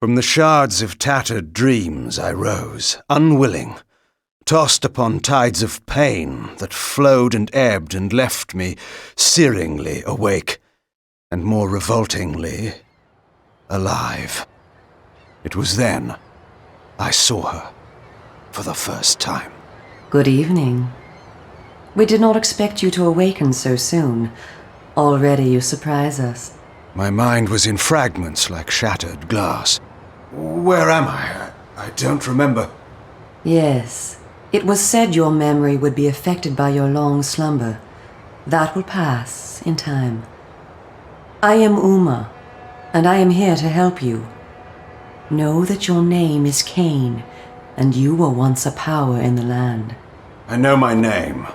From the shards of tattered dreams I rose, unwilling, tossed upon tides of pain that flowed and ebbed and left me searingly awake, and more revoltingly, alive. It was then I saw her for the first time. Good evening. We did not expect you to awaken so soon. Already you surprise us. My mind was in fragments like shattered glass. Where am I? I don't remember. Yes. It was said your memory would be affected by your long slumber. That will pass in time. I am Uma, and I am here to help you. Know that your name is Kain, and you were once a power in the land. I know my name,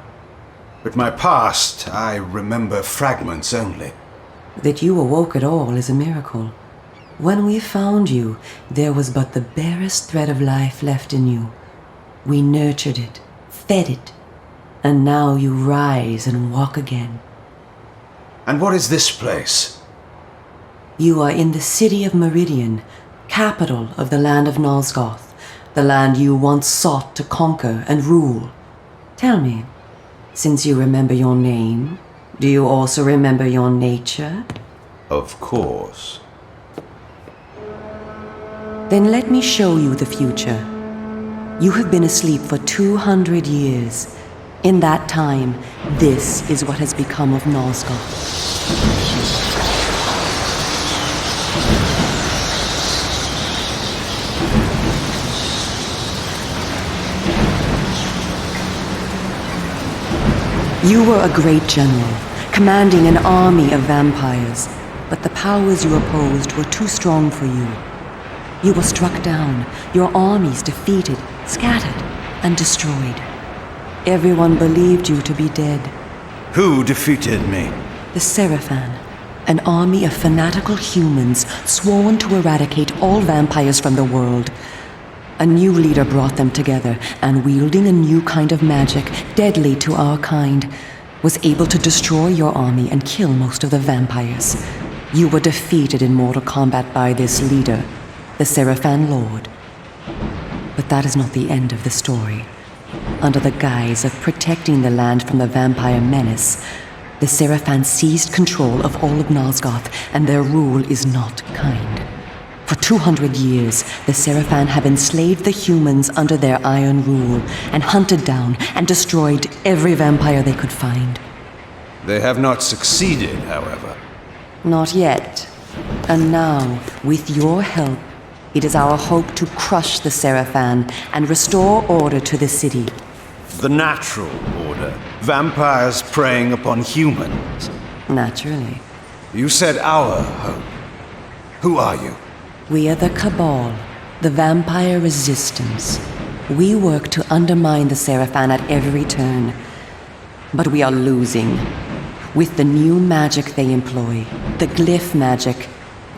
but my past, I remember fragments only. That you awoke at all is a miracle. When we found you, there was but the barest thread of life left in you. We nurtured it, fed it, and now you rise and walk again. And what is this place? You are in the city of Meridian, capital of the land of Nosgoth, the land you once sought to conquer and rule. Tell me, since you remember your name, do you also remember your nature? Of course. Then let me show you the future. You have been asleep for 200 years. In that time, this is what has become of Nosgoth. You were a great general, commanding an army of vampires, but the powers you opposed were too strong for you. You were struck down, your armies defeated, scattered, and destroyed. Everyone believed you to be dead. Who defeated me? The Seraphan, an army of fanatical humans sworn to eradicate all vampires from the world. A new leader brought them together, and wielding a new kind of magic, deadly to our kind, was able to destroy your army and kill most of the vampires. You were defeated in mortal combat by this leader, the Seraphan Lord. But that is not the end of the story. Under the guise of protecting the land from the vampire menace, the Seraphan seized control of all of Nosgoth, and their rule is not kind. For 200 years, the Seraphan have enslaved the humans under their iron rule, and hunted down and destroyed every vampire they could find. They have not succeeded, however. Not yet. And now, with your help, it is our hope to crush the Seraphan and restore order to the city. The natural order. Vampires preying upon humans. Naturally. You said our hope. Who are you? We are the Cabal, the vampire resistance. We work to undermine the Seraphan at every turn. But we are losing. With the new magic they employ, the glyph magic,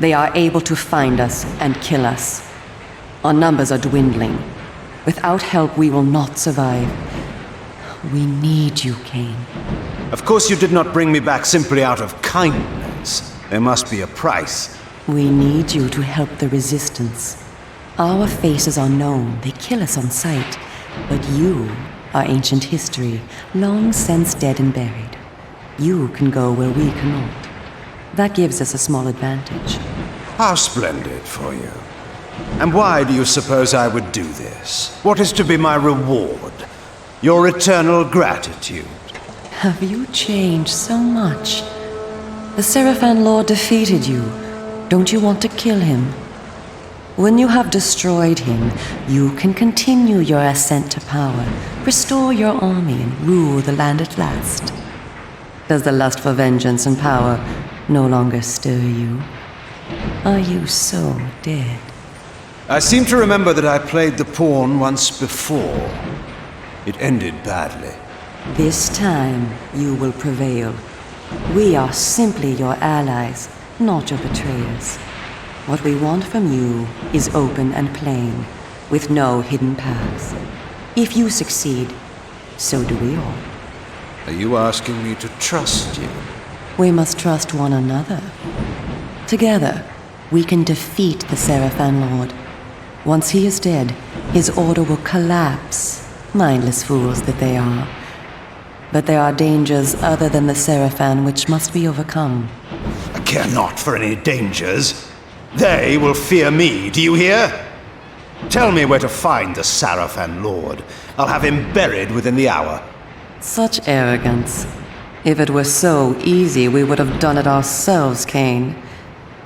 they are able to find us and kill us. Our numbers are dwindling. Without help, we will not survive. We need you, Kain. Of course you did not bring me back simply out of kindness. There must be a price. We need you to help the Resistance. Our faces are known. They kill us on sight. But you are ancient history, long since dead and buried. You can go where we cannot. That gives us a small advantage. How splendid for you. And why do you suppose I would do this? What is to be my reward? Your eternal gratitude. Have you changed so much? The Seraphan Lord defeated you. Don't you want to kill him? When you have destroyed him, you can continue your ascent to power, restore your army, and rule the land at last. Does the lust for vengeance and power no longer stir you? Are you so dead? I seem to remember that I played the pawn once before. It ended badly. This time, you will prevail. We are simply your allies, not your betrayers. What we want from you is open and plain, with no hidden paths. If you succeed, so do we all. Are you asking me to trust you? We must trust one another. Together, we can defeat the Seraphan Lord. Once he is dead, his order will collapse. Mindless fools that they are. But there are dangers other than the Seraphan which must be overcome. I care not for any dangers. They will fear me, do you hear? Tell me where to find the Seraphan Lord. I'll have him buried within the hour. Such arrogance. If it were so easy, we would have done it ourselves, Kain.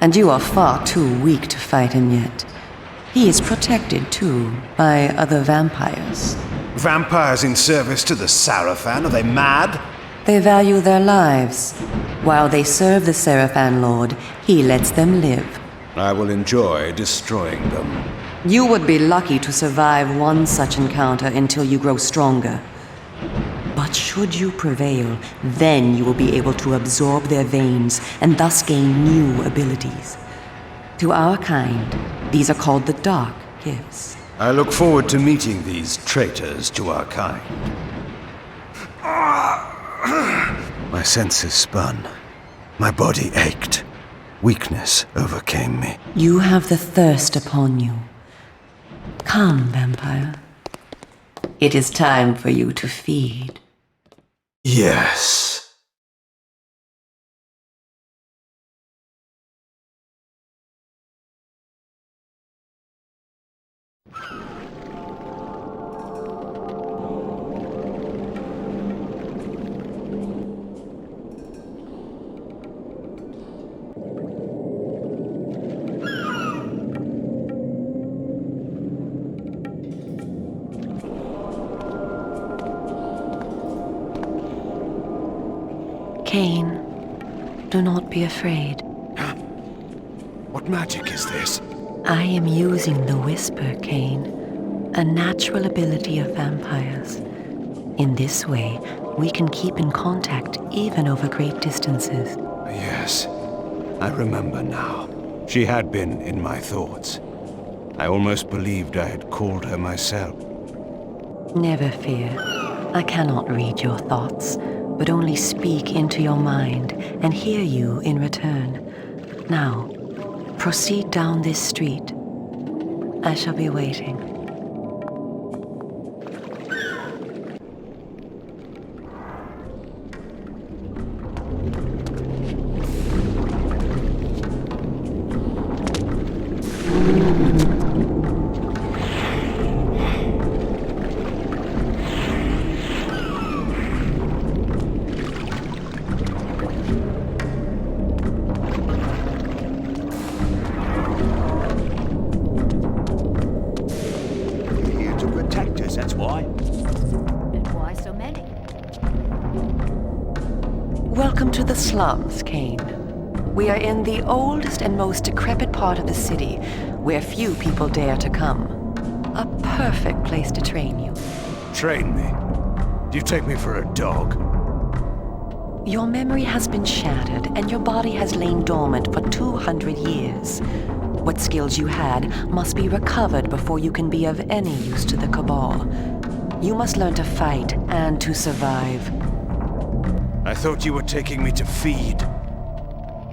And you are far too weak to fight him yet. He is protected, too, by other vampires. Vampires in service to the Seraphan? Are they mad? They value their lives. While they serve the Seraphan Lord, he lets them live. I will enjoy destroying them. You would be lucky to survive one such encounter until you grow stronger. But should you prevail, then you will be able to absorb their veins and thus gain new abilities. To our kind, these are called the Dark Gifts. I look forward to meeting these traitors to our kind. My senses spun. My body ached. Weakness overcame me. You have the thirst upon you. Come, vampire. It is time for you to feed. Yes. Kain, do not be afraid. What magic is this? I am using the Whisper, Kain, a natural ability of vampires. In this way, we can keep in contact even over great distances. Yes, I remember now. She had been in my thoughts. I almost believed I had called her myself. Never fear. I cannot read your thoughts, but only speak into your mind and hear you in return. Now, proceed down this street. I shall be waiting. That's why. And why so many? Welcome to the slums, Kain. We are in the oldest and most decrepit part of the city, where few people dare to come. A perfect place to train you. Train me? Do you take me for a dog? Your memory has been shattered, and your body has lain dormant for 200 years. What skills you had must be recovered before you can be of any use to the Cabal. You must learn to fight and to survive. I thought you were taking me to feed.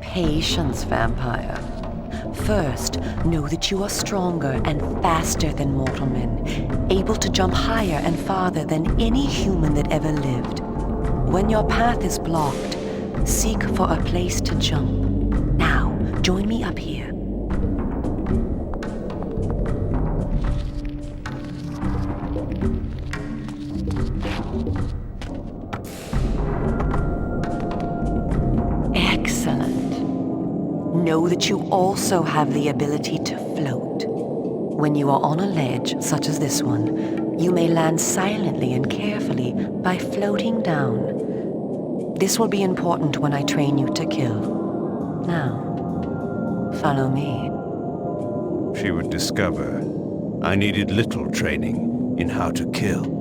Patience, vampire. First, know that you are stronger and faster than mortal men, able to jump higher and farther than any human that ever lived. When your path is blocked, seek for a place to jump. Now, join me up here. Know that you also have the ability to float. When you are on a ledge, such as this one, you may land silently and carefully by floating down. This will be important when I train you to kill. Now, follow me. She would discover I needed little training in how to kill.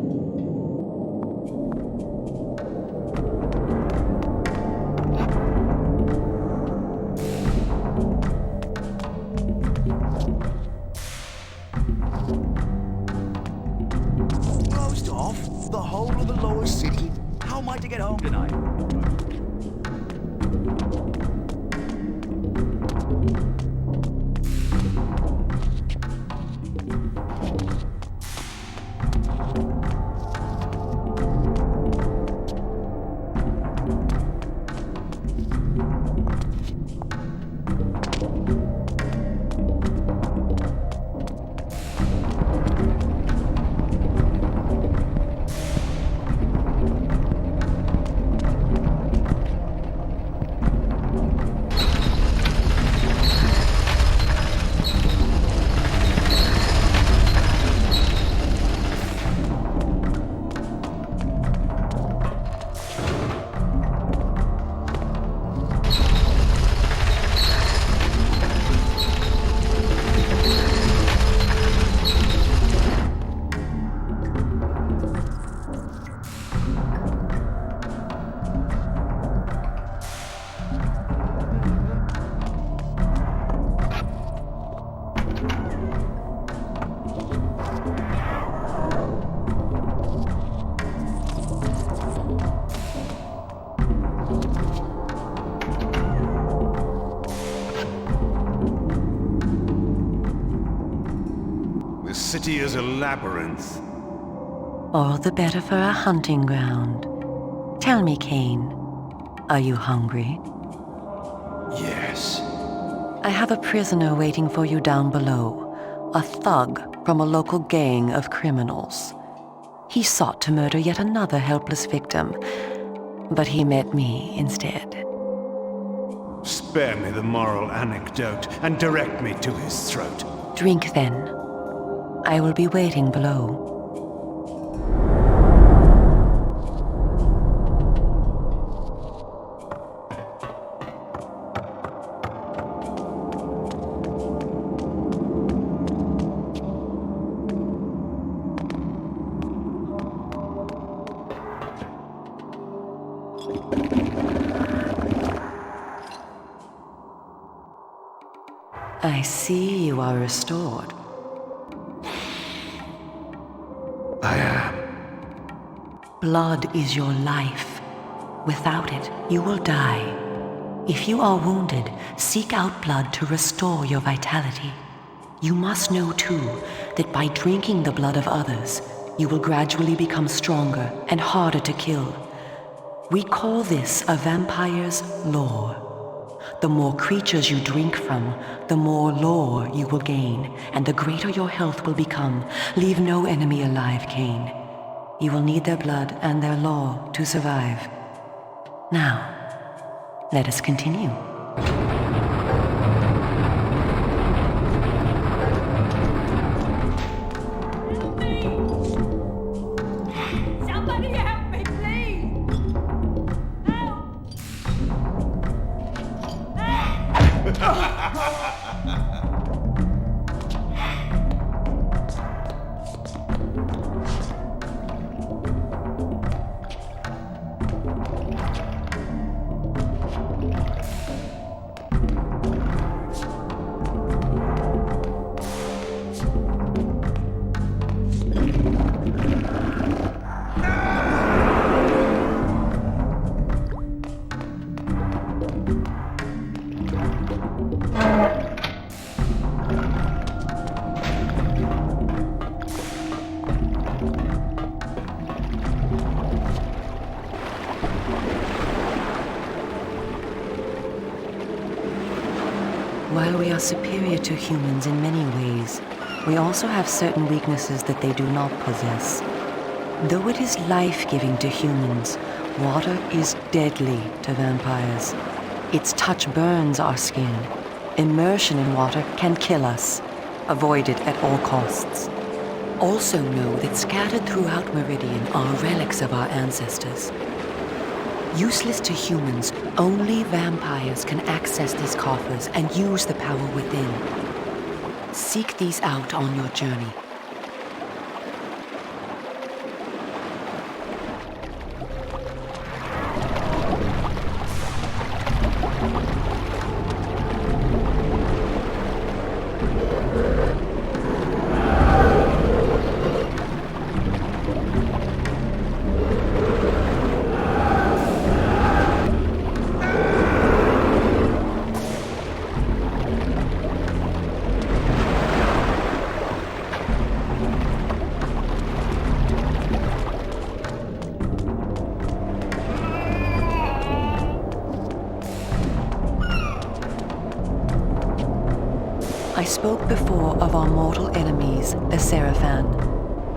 The whole of the lower city? How am I to get home tonight? empty as a labyrinth. All the better for a hunting ground. Tell me, Kain, are you hungry? Yes. I have a prisoner waiting for you down below, a thug from a local gang of criminals. He sought to murder yet another helpless victim, but he met me instead. Spare me the moral anecdote and direct me to his throat. Drink then. I will be waiting below. I see you are restored. I am. Blood is your life. Without it, you will die. If you are wounded, seek out blood to restore your vitality. You must know, too, that by drinking the blood of others, you will gradually become stronger and harder to kill. We call this a vampire's lore. The more creatures you drink from, the more lore you will gain, and the greater your health will become. Leave no enemy alive, Kain. You will need their blood and their lore to survive. Now, let us continue. Somebody help me, please! While we are superior to humans in many ways, we also have certain weaknesses that they do not possess. Though it is life-giving to humans, water is deadly to vampires. Its touch burns our skin. Immersion in water can kill us. Avoid it at all costs. Also know that scattered throughout Meridian are relics of our ancestors. Useless to humans, only vampires can access these coffers and use the power within. Seek these out on your journey. I spoke before of our mortal enemies, the Seraphan.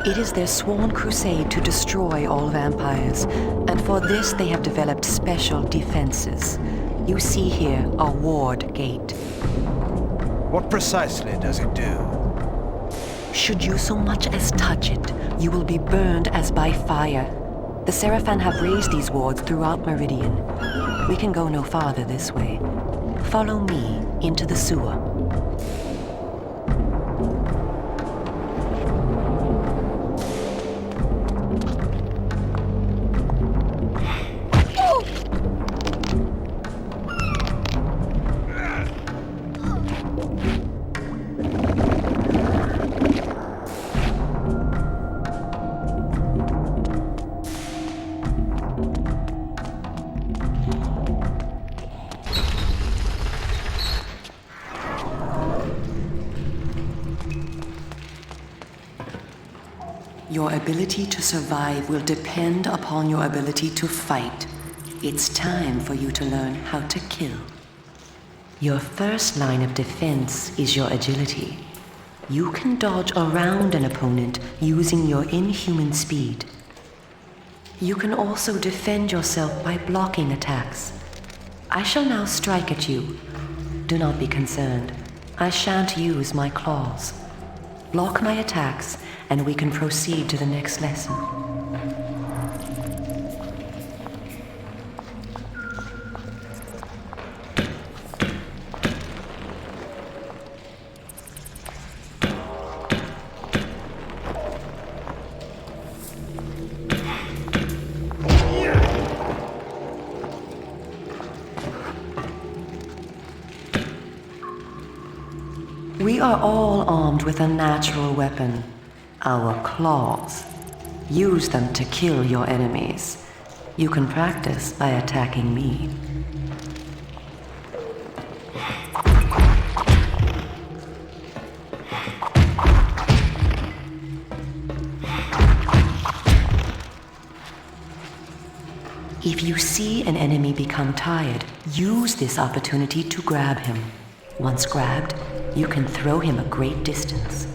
It is their sworn crusade to destroy all vampires, and for this they have developed special defenses. You see here a ward gate. What precisely does it do? Should you so much as touch it, you will be burned as by fire. The Seraphan have raised these wards throughout Meridian. We can go no farther this way. Follow me into the sewer. Your ability to survive will depend upon your ability to fight. It's time for you to learn how to kill. Your first line of defense is your agility. You can dodge around an opponent using your inhuman speed. You can also defend yourself by blocking attacks. I shall now strike at you. Do not be concerned. I shan't use my claws. Block my attacks, and we can proceed to the next lesson. We are all armed with a natural weapon, our claws. Use them to kill your enemies. You can practice by attacking me. If you see an enemy become tired, use this opportunity to grab him. Once grabbed, you can throw him a great distance.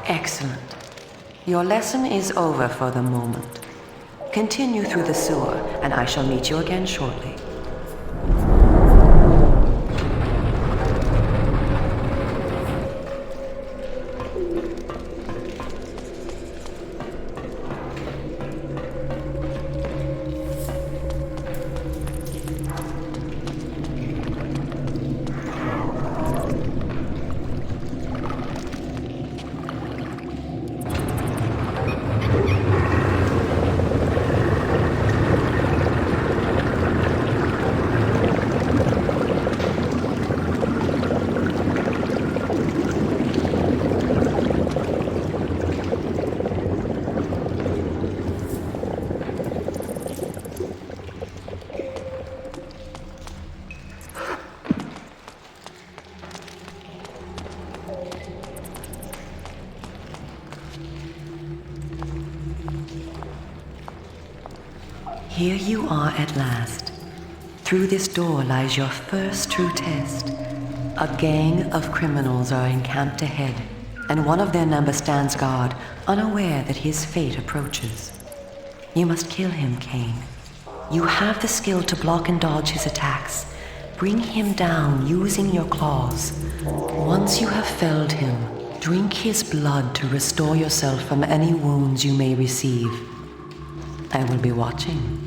Excellent. Your lesson is over for the moment. Continue through the sewer, and I shall meet you again shortly. Here you are at last. Through this door lies your first true test. A gang of criminals are encamped ahead, and one of their number stands guard, unaware that his fate approaches. You must kill him, Kain. You have the skill to block and dodge his attacks. Bring him down using your claws. Once you have felled him, drink his blood to restore yourself from any wounds you may receive. I will be watching.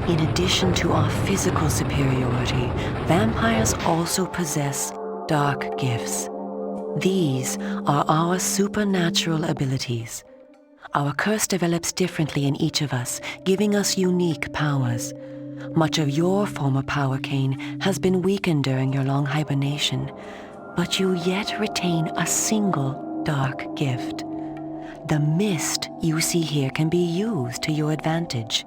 In addition to our physical superiority, vampires also possess dark gifts. These are our supernatural abilities. Our curse develops differently in each of us, giving us unique powers. Much of your former power, Kain, has been weakened during your long hibernation, but you yet retain a single dark gift. The mist you see here can be used to your advantage.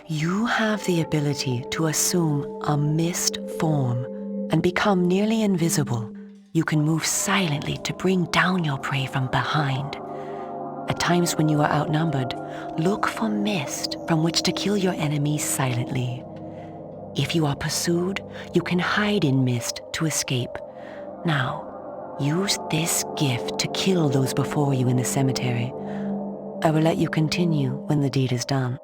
You have the ability to assume a mist form and become nearly invisible. You can move silently to bring down your prey from behind. At times when you are outnumbered, look for mist from which to kill your enemies silently. If you are pursued, you can hide in mist to escape. Now, use this gift to kill those before you in the cemetery. I will let you continue when the deed is done.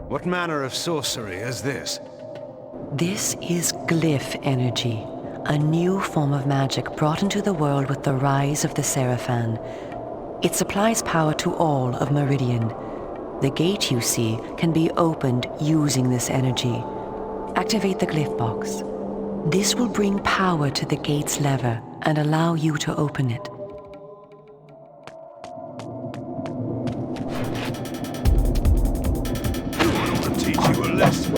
What manner of sorcery is this? This is glyph energy, a new form of magic brought into the world with the rise of the Seraphan. It supplies power to all of Meridian. The gate you see can be opened using this energy. Activate the glyph box. This will bring power to the gate's lever and allow you to open it. I'll teach you a lesson.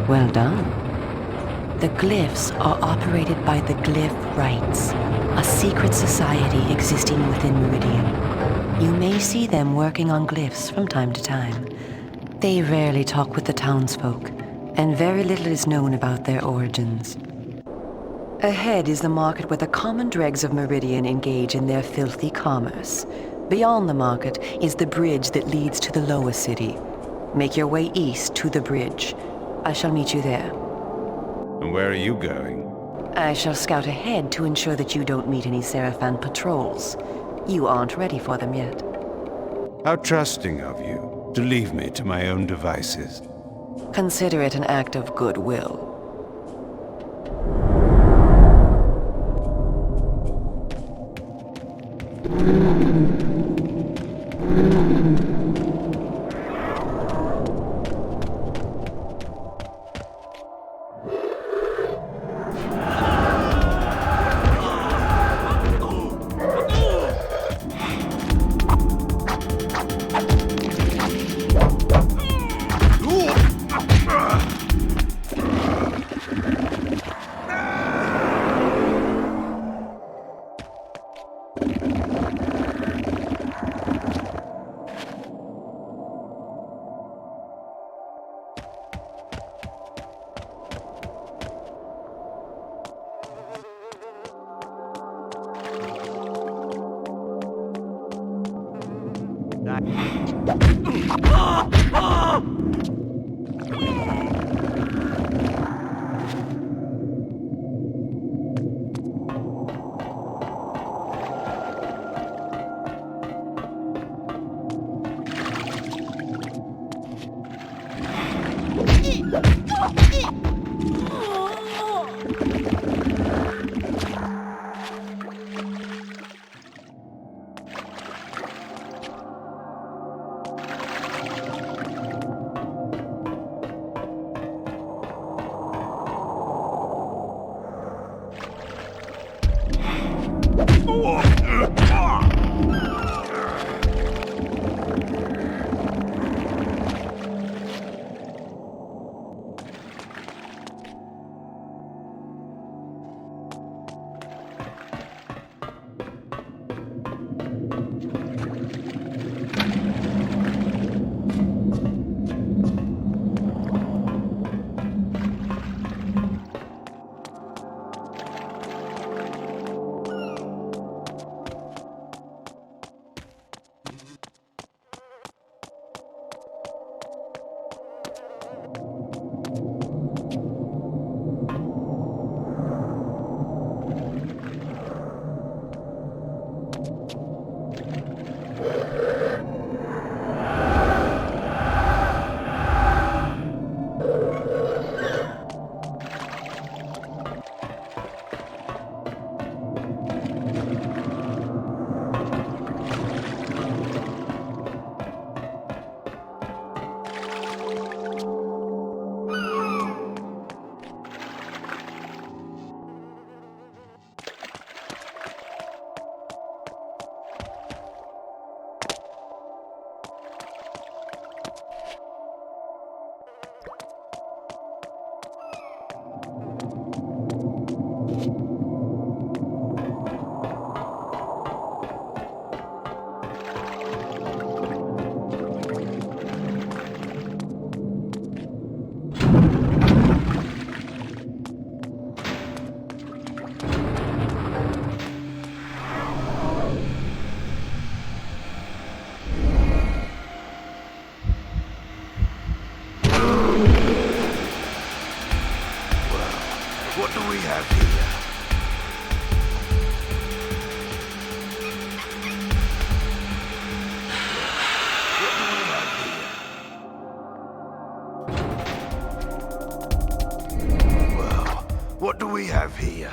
Well done. The glyphs are operated by the Glyph Rites, a secret society existing within Meridian. You may see them working on glyphs from time to time. They rarely talk with the townsfolk. and very little is known about their origins. Ahead is the market where the common dregs of Meridian engage in their filthy commerce. Beyond the market is the bridge that leads to the lower city. Make your way east to the bridge. I shall meet you there. And where are you going? I shall scout ahead to ensure that you don't meet any Seraphan patrols. You aren't ready for them yet. How trusting of you to leave me to my own devices. Consider it an act of goodwill. What do we have here?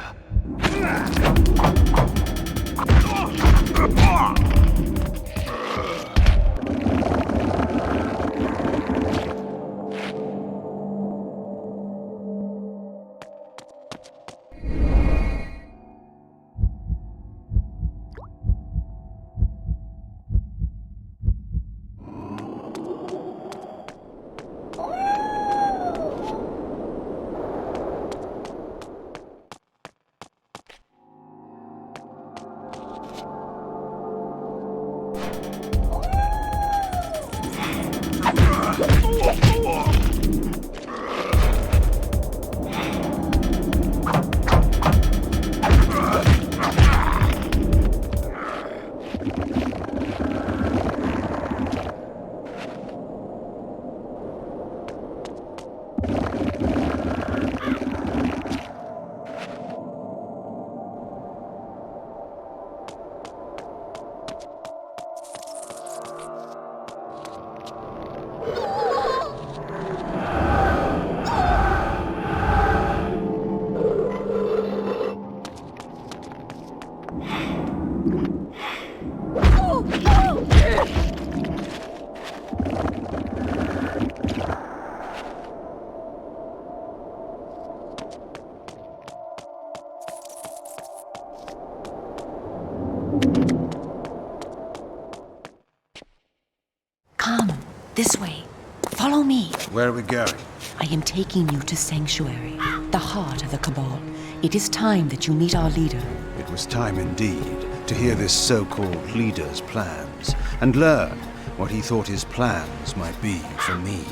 This way. Follow me. Where are we going? I am taking you to Sanctuary, the heart of the Cabal. It is time that you meet our leader. It was time indeed to hear this so-called leader's plans and learn what he thought his plans might be for me.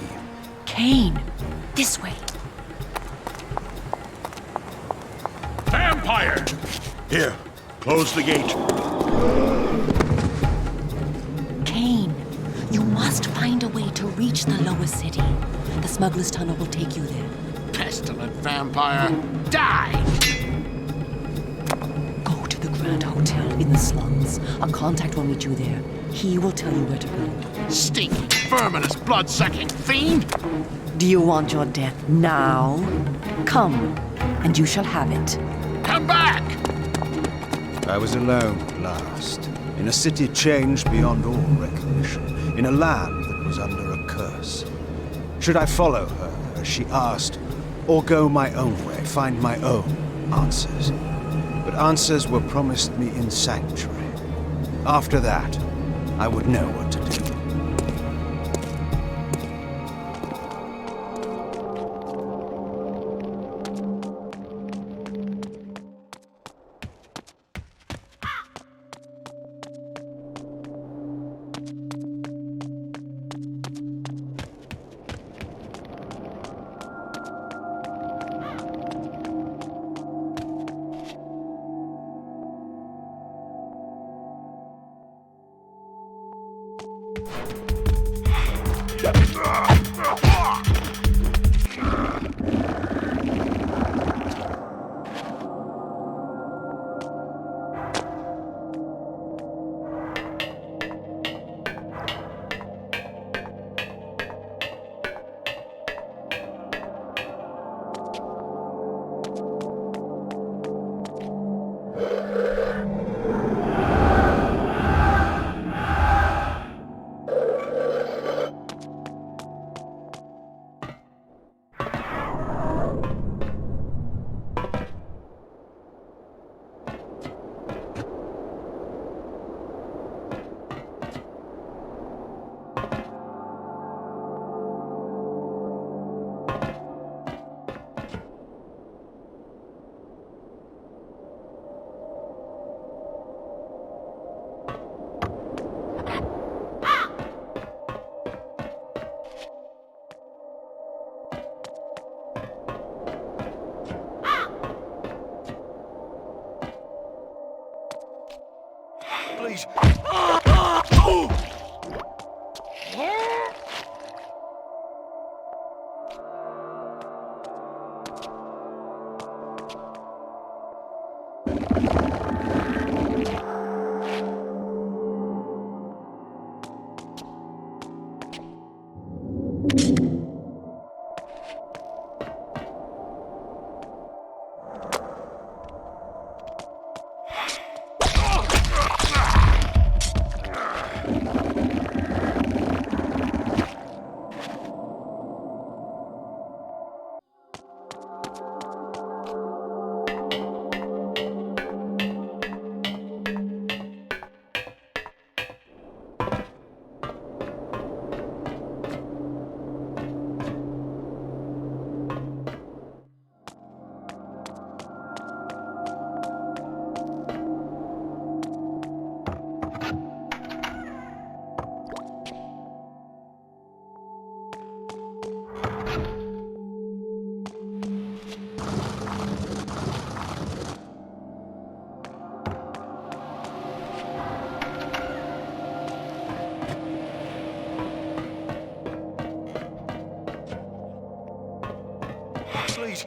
Kain, this way. Vampire! Here, close the gate. Kain, you must find a way to reach the lower city. The smuggler's tunnel will take you there. Pestilent vampire! Die! Go to the Grand Hotel in the slums. A contact will meet you there. He will tell you where to go. Stinking, verminous, blood-sucking fiend! Do you want your death now? Come, and you shall have it. Come back! I was alone at last, in a city changed beyond all recognition, in a land that was under a curse. Should I follow her, as she asked, or go my own way, find my own answers? But answers were promised me in Sanctuary. After that, I would know what to do. Please. Please.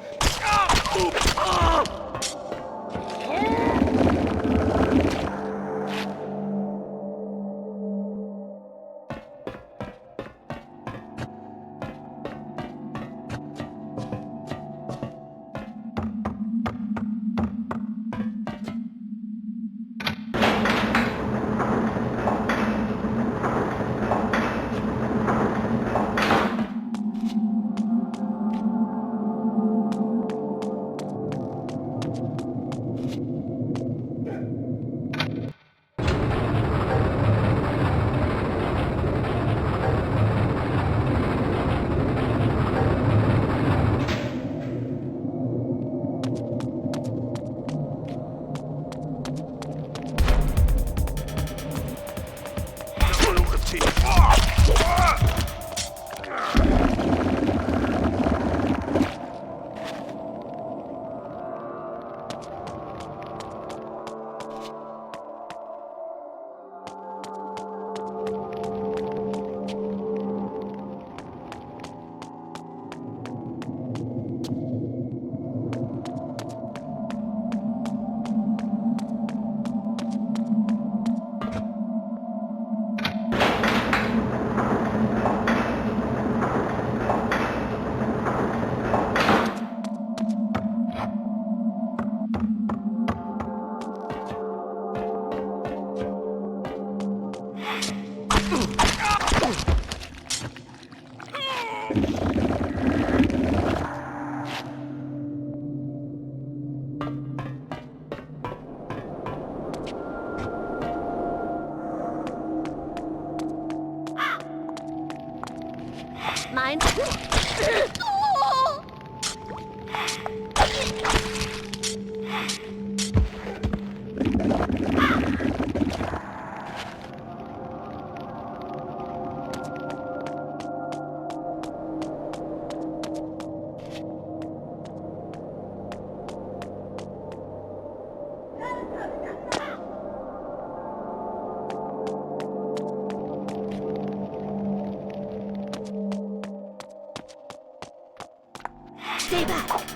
mine. Stay back.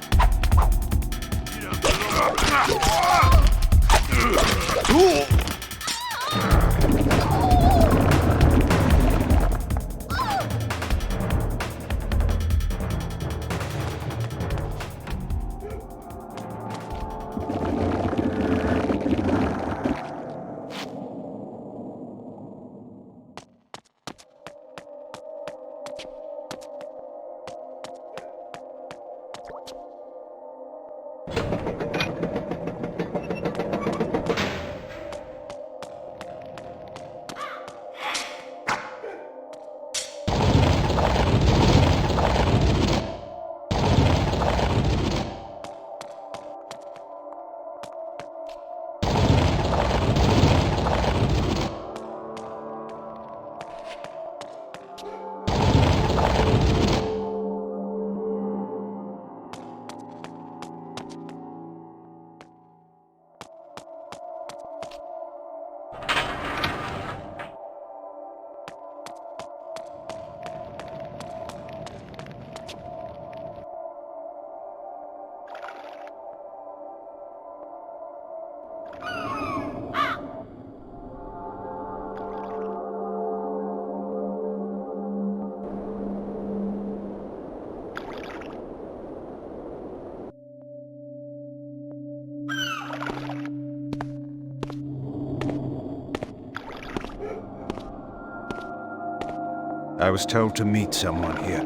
I was told to meet someone here.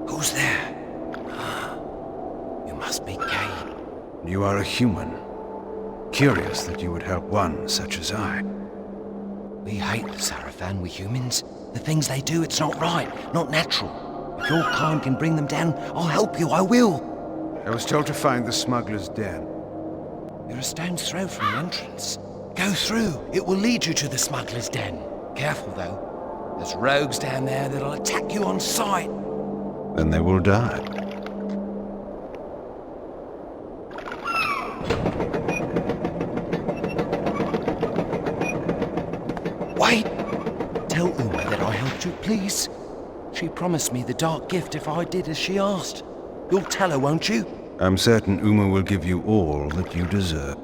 Who's there? You must be Kain. You are a human. Curious that you would help one such as I. We hate the Sarafan, we humans. The things they do, it's not right, not natural. If your kind can bring them down, I'll help you, I will. I was told to find the smuggler's den. You're a stone's throw from the entrance. Go through, it will lead you to the smuggler's den. Careful though. There's rogues down there that'll attack you on sight. Then they will die. Wait! Tell Uma that I helped you, please. She promised me the dark gift if I did as she asked. You'll tell her, won't you? I'm certain Uma will give you all that you deserve.